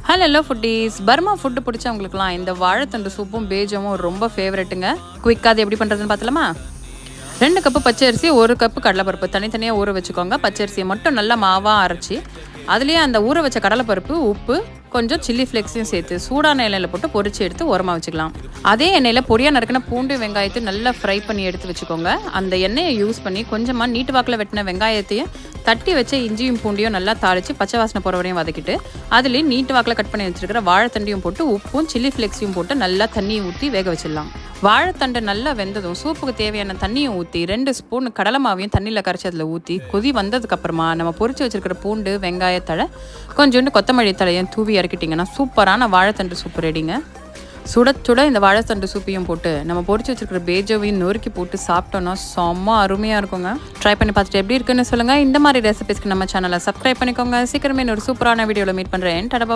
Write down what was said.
Hello foodies. Burma food பிடிச்சவங்களுக்குலாம் இந்த வாழைத்தண்டு சூப்பும் பேஜமும் ரொம்ப ஃபேவரெட்டுங்க. குயிக்காக அது எப்படி பண்ணுறதுன்னு பார்த்தலாமா? 2 கப்பு பச்சரிசி, 1 கப்பு கடலைப்பருப்பு தனித்தனியாக ஊற வச்சுக்கோங்க. பச்சரிசியை மட்டும் நல்லா மாவாக அரைச்சி அதுலேயே அந்த ஊற வச்ச கடலைப்பருப்பு, உப்பு, கொஞ்சம் சில்லி ஃப்ளேக்ஸையும் சேர்த்து சூடான எண்ணெயில் போட்டு பொரிச்சு எடுத்து ஓரமாக வச்சுக்கலாம். அதே எண்ணெயில் பொடியாக நறுக்கின பூண்டு வெங்காயத்தை நல்லா ஃப்ரை பண்ணி எடுத்து வச்சுக்கோங்க. அந்த எண்ணெயை யூஸ் பண்ணி கொஞ்சமாக நீட்டு வாக்கில் வெட்டின வெங்காயத்தையும் தட்டி வச்ச இஞ்சியும் பூண்டியும் நல்லா தாளித்து பச்சை வாசனை போகிற வரையும் வதக்கிட்டு அதுலேயே நீட்டு வாக்கில் கட் பண்ணி வச்சுருக்கிற வாழைத்தண்டையும் போட்டு உப்பும் சில்லி ஃப்ளேக்ஸையும் போட்டு நல்லா தண்ணியை ஊற்றி வேக வச்சிடலாம். வாழைத்தண்டை நல்லா வெந்ததும் சூப்புக்கு தேவையான தண்ணியும் ஊற்றி 2 ஸ்பூன் கடலை மாவையும் தண்ணியில் கரைச்சி அதில் ஊற்றி கொதி வந்ததுக்கப்புறமா நம்ம பொரிச்சு வச்சுருக்கிற பூண்டு வெங்காயத்தழை கொஞ்சோண்டு கொத்தமல்லி தலையும் தூவி இறக்கிட்டிங்கன்னா சூப்பரான வாழைத்தண்டு சூப்பு ரெடிங்க. சுட சுட இந்த வாழைத்தண்டு சூப்பையும் போட்டு நம்ம பொரிச்சு வச்சுருக்கிற பேஜோவையும் நொறுக்கி போட்டு சாப்பிட்டோன்னா செம்ம அருமையாக இருக்குங்க. ட்ரை பண்ணி பார்த்துட்டு எப்படி இருக்குன்னு சொல்லுங்கள். இந்த மாதிரி ரெசிபிஸ்க்கு நம்ம சேனலை சப்ஸ்கிரைப் பண்ணிக்கோங்க. சீக்கிரமே ஒரு சூப்பரான வீடியோவில் மீட் பண்ணுறேன்.